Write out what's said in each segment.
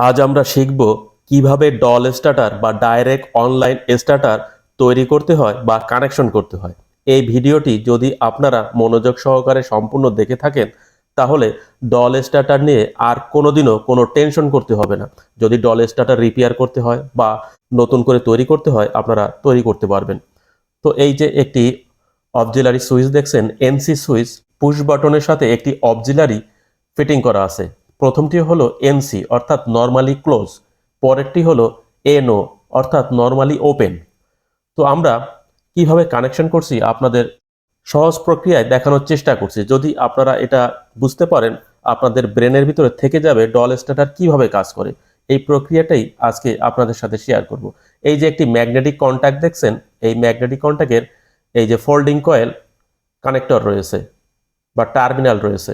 আজ আমরা শিখব কিভাবে ডল স্টার্টার বা ডাইরেক্ট অনলাইন স্টার্টার তৈরি করতে হয় বা কানেকশন করতে হয়। এই ভিডিওটি যদি আপনারা মনোযোগ সহকারে সম্পূর্ণ দেখে থাকেন তাহলে ডল স্টার্টার নিয়ে আর কোনোদিনও কোনো টেনশন করতে হবে না। যদি ডল স্টার্টার রিপেয়ার করতে হয় বা নতুন করে তৈরি করতে হয় আপনারা তৈরি করতে পারবেন। তো এই যে একটি অক্সিলারি সুইচ দেখছেন, এনসি সুইচ, পুশ বাটনের সাথে একটি অক্সিলারি ফিটিং করা আছে। প্রথমটি হলো এনসি অর্থাৎ নরমালি ক্লোজ, পরেরটি হলো এনও অর্থাৎ নরমালি ওপেন। তো আমরা কিভাবে কানেকশন করছি আপনাদের সহজ প্রক্রিয়ায় দেখানোর চেষ্টা করছি। যদি আপনারা এটা বুঝতে পারেন আপনাদের ব্রেনের ভিতরে থেকে যাবে ডল স্টার্টার কিভাবে কাজ করে। এই প্রক্রিয়াটাই আজকে আপনাদের সাথে শেয়ার করব। এই যে একটি ম্যাগনেটিক কন্ট্যাক্ট দেখছেন, এই ম্যাগনেটিক কন্ট্যাক্টের এই যে ফোল্ডিং কয়েল কানেক্টর রয়েছে বা টার্মিনাল রয়েছে,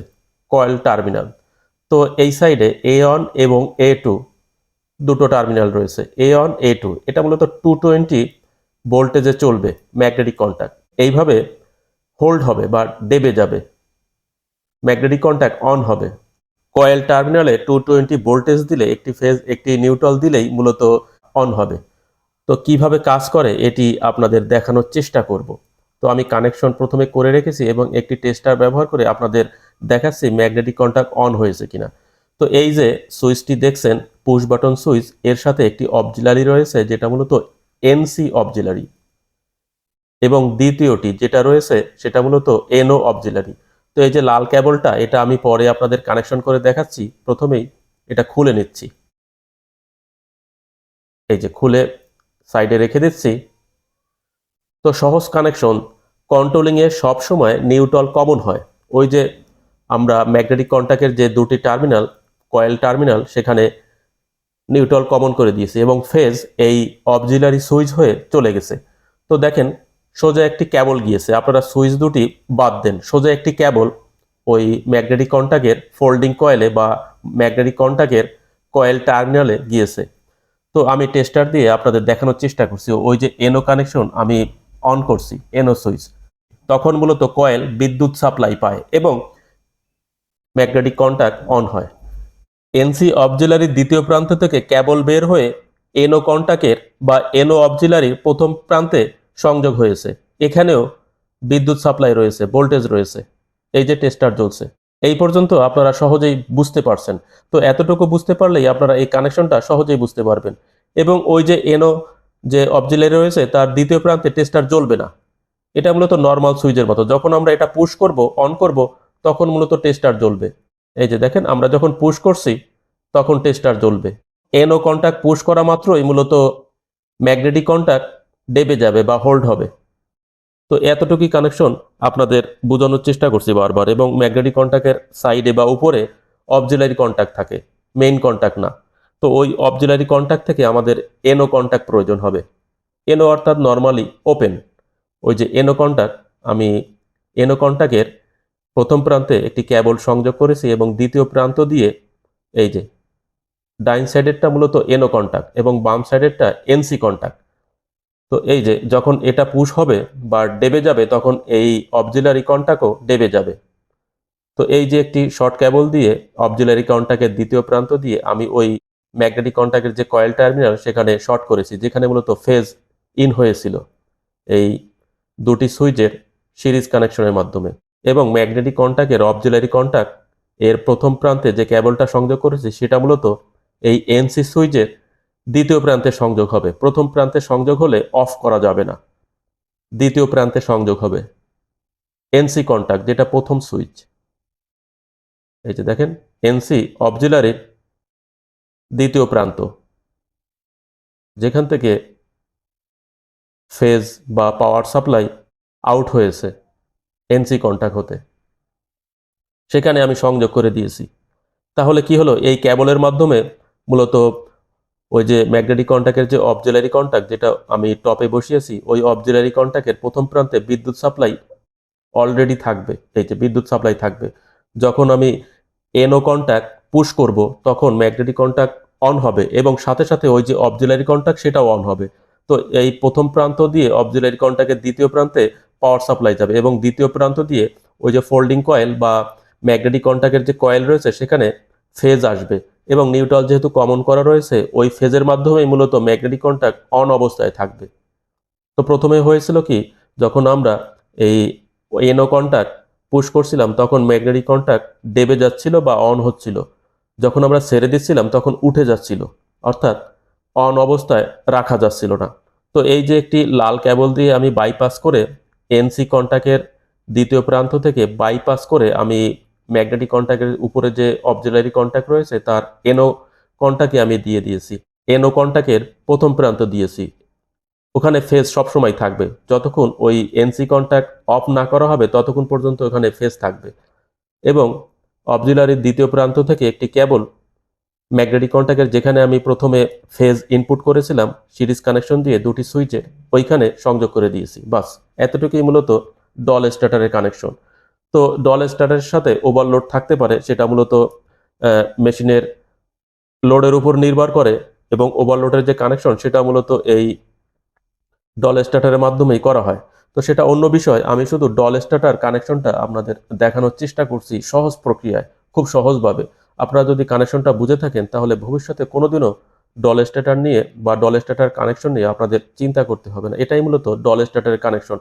কয়েল টার্মিনাল। তো এই সাইডে A1 এবং A2 দুটো টার্মিনাল রয়েছে, A1 A2। এটা মূলত 220 ভোল্টেজে চলবে ম্যাগনেটিক কন্ট্যাক্ট। এইভাবে হোল্ড হবে বা দেবে যাবে, ম্যাগনেটিক কন্ট্যাক্ট অন হবে। কয়েল টার্মিনালে 220 ভোল্টেজ দিলে একটি ফেজ একটি নিউট্রাল দিলেই মূলত অন হবে। তো কিভাবে কাজ করে এটি আপনাদের দেখানোর চেষ্টা করব। তো আমি কানেকশন প্রথমে করে রেখেছি এবং একটি টেস্টার ব্যবহার করে আপনাদের দেখাচ্ছি ম্যাগনেটিক কন্ট্যাক্ট অন হয়েছে কিনা। তো এই যে সুইচটি দেখছেন, পুশ বাটন সুইচ, এর সাথে একটি অক্সিলারি রয়েছে যেটা মূলত এনসি অক্সিলারি, এবং দ্বিতীয়টি যেটা রয়েছে সেটা মূলত এনও অক্সিলারি। তো এই যে লাল কেবলটা, এটা আমি পরে আপনাদের কানেকশন করে দেখাচ্ছি। প্রথমেই এটা খুলে নিচ্ছি, এই যে খুলে সাইডে রেখে দিচ্ছি। তো সহজ কানেকশন কন্ট্রোলিংয়ে সবসময় নিউট্রাল কমন হয়। ওই যে আমরা ম্যাগনেটিক কন্ট্যাক্টের যে দুটি টার্মিনাল, কয়েল টার্মিনাল, সেখানে নিউট্রাল কমন করে দিয়েছে এবং ফেজ এই অক্সিলারি সুইচ হয়ে চলে গেছে। তো দেখেন সোজা একটি কেবল গিয়েছে, আপনারা সুইচ দুটি বাদ দেন, সোজা একটি কেবল ওই ম্যাগনেটিক কন্ট্যাক্টের ফোল্ডিং কয়েলে বা ম্যাগনেটিক কন্ট্যাক্টের কয়েল টার্মিনালে গিয়েছে। তো আমি টেস্টার দিয়ে আপনাদের দেখানোর চেষ্টা করছি। ওই যে এনও কানেকশন আমি অন করছি, এনও সুইচ, তখন মূলত কয়েল বিদ্যুৎ সাপ্লাই পায় এবং ম্যাগনেটিক কন্ট্যাক্ট অন হয়। এনসি অক্সিলারির দ্বিতীয় প্রান্ত থেকে কেবল বের হয়ে এনও কন্ট্যাক্টের বা এনও অক্সিলারির প্রথম প্রান্তে সংযোগ হয়েছে। এখানেও বিদ্যুৎ সাপ্লাই রয়েছে, ভোল্টেজ রয়েছে। এই যে টেস্টার জ্বলছে। এই পর্যন্ত আপনারা সহজেই বুঝতে পারছেন। তো এতটুকু বুঝতে পারলেই আপনারা এই কানেকশনটা সহজেই বুঝতে পারবেন। এবং ওই যে এনও যে অক্সিলারি রয়েছে তার দ্বিতীয় প্রান্তে টেস্টার জ্বলবে না। এটা মূলত নর্মাল সুইচের মতো, যখন আমরা এটা পুশ করব, অন করব, তখন মূলত টেস্টার জ্বলবে। এই যে দেখেন আমরা যখন পুশ করছি তখন টেস্টার জ্বলবে। এনও কন্ট্যাক্ট পুশ করা মাত্রই মূলত ম্যাগনেটিক কন্ট্যাক্ট দেবে যাবে বা হোল্ড হবে। তো এতটুকুই কানেকশন আপনাদের বোঝানোর চেষ্টা করছি বারবার। এবং ম্যাগনেটিক কন্ট্যাক্টের সাইডে বা উপরে অক্সিলারি কন্ট্যাক্ট থাকে, মেইন কন্ট্যাক্ট না। তো ওই অক্সিলারি কন্ট্যাক্ট থেকে আমাদের এনও কন্ট্যাক্ট প্রয়োজন হবে। এনও অর্থাৎ নর্মালি ওপেন। ওই যে এনও কন্ট্যাক্ট, আমি এনও কন্ট্যাক্টের প্রথম প্রান্তে একটি কেবল সংযোগ করেছি এবং দ্বিতীয় প্রান্ত দিয়ে এই যে ডাইন সাইডেরটা মূলত এনও কন্ট্যাক্ট এবং বাম সাইডেরটা এনসি কন্ট্যাক্ট। তো এই যে যখন এটা পুশ হবে বা ডেবে যাবে তখন এই অক্সিলারি কন্ট্যাক্টও ডেবে যাবে। তো এই যে একটি শর্ট কেবল দিয়ে অক্সিলারি কন্ট্যাক্টের দ্বিতীয় প্রান্ত দিয়ে আমি ওই ম্যাগনেটিক কন্ট্যাক্টের যে কয়েল টার্মিনাল সেখানে শর্ট করেছি, যেখানে মূলত ফেজ ইন হয়েছিল এই দুটি সুইচের সিরিজ কানেকশনের মাধ্যমে। এবং ম্যাগনেটিক কন্ট্যাক্টের অক্সিলারি কন্ট্যাক্ট এর প্রথম প্রান্তে যে কেবলটা সংযোগ করেছি সেটা মূলত এই এনসি সুইচের দ্বিতীয় প্রান্তে সংযোগ হবে। প্রথম প্রান্তে সংযোগ হলে অফ করা যাবে না, দ্বিতীয় প্রান্তে সংযোগ হবে এনসি কন্ট্যাক্ট, যেটা প্রথম সুইচ। এই যে দেখেন এনসি অক্সিলারির দ্বিতীয় প্রান্ত, যেখান থেকে ফেজ বা পাওয়ার সাপ্লাই আউট হয়েছে এনসি কন্ট্যাক্ট হতে, সেখানে আমি সংযোগ করে দিয়েছি। তাহলে কি হলো, এই কেবলের মাধ্যমে মূলত ওই যে ম্যাগনেটিক কন্ট্যাক্টের যে অক্সিলারি কন্ট্যাক্ট যেটা আমি টপে বসিয়েছি, ওই অক্সিলারি কন্ট্যাক্টের প্রথম প্রান্তে বিদ্যুৎ সাপ্লাই অলরেডি থাকবে। এই যে বিদ্যুৎ সাপ্লাই থাকবে। যখন আমি এনও কন্ট্যাক্ট পুশ করব তখন ম্যাগনেটিক কন্ট্যাক্ট অন হবে এবং সাথে সাথে ওই যে অক্সিলারি কন্ট্যাক্ট সেটাও অন হবে। তো এই প্রথম প্রান্ত দিয়ে অক্সিলারি কন্ট্যাক্টের দ্বিতীয় প্রান্তে পাওয়ার সাপ্লাই যাবে এবং দ্বিতীয় প্রান্ত দিয়ে ওই যে ফোল্ডিং কয়েল বা ম্যাগনেটিক কন্ট্যাক্টের যে কয়েল রয়েছে সেখানে ফেজ আসবে এবং নিউট্রাল যেহেতু কমন করা রয়েছে, ওই ফেজের মাধ্যমেই মূলত ম্যাগনেটিক কন্ট্যাক্ট অন অবস্থায় থাকবে। তো প্রথমে হয়েছিল কি, যখন আমরা এই এনও কন্ট্যাক্ট পুশ করছিলাম তখন ম্যাগনেটিক কন্ট্যাক্ট ডেবে যাচ্ছিল বা অন হচ্ছিল, যখন আমরা ছেড়ে দিচ্ছিলাম তখন উঠে যাচ্ছিল, অর্থাৎ অন অবস্থায় রাখা যাচ্ছিল না। তো এই যে একটি লাল ক্যাবল দিয়ে আমি বাইপাস করে এনসি কন্ট্যাক্টের দ্বিতীয় প্রান্ত থেকে বাইপাস করে আমি ম্যাগনেটিক কন্ট্যাক্টের উপরে যে অবজেলারি কন্ট্যাক্ট রয়েছে তার এনও কন্ট্যাক্টে আমি দিয়ে দিয়েছি, এনও কন্ট্যাক্টের প্রথম প্রান্ত দিয়েছি। ওখানে ফেজ সবসময় থাকবে, যতক্ষণ ওই এনসি কন্ট্যাক্ট অফ না করা হবে ততক্ষণ পর্যন্ত ওখানে ফেজ থাকবে। এবং অবজিলারির দ্বিতীয় প্রান্ত থেকে একটি কেবল ম্যাগনেটিক কন্ট্যাক্টের যেখানে আমি প্রথমে ফেজ ইনপুট করেছিলাম সিরিজ কানেকশন দিয়ে দুটি সুইচে ওইখানে সংযোগ করে দিয়েছি। বাস এতটুকুই মূলত ডল স্টার্টারের কানেকশন। তো ডল স্টার্টারের সাথে ওভারলোড থাকতে পারে, সেটা মূলত মেশিনের লোডের উপর নির্ভর করে, এবং ওভারলোডের যে কানেকশন সেটা মূলত এই ডল স্টার্টারের মাধ্যমেই করা হয়। তো সেটা অন্য বিষয়, আমি শুধু ডল স্টার্টার কানেকশনটা আপনাদের দেখানোর চেষ্টা করছি সহজ প্রক্রিয়ায়, খুব সহজভাবে। আপনারা যদি কানেকশনটা বুঝে থাকেন তাহলে ভবিষ্যতে কোনোদিনও ডল স্টার্টার নিয়ে বা ডল স্টার্টার কানেকশন নিয়ে আপনাদের চিন্তা করতে হবে না। এটাই মূলত ডল স্টার্টারের কানেকশন।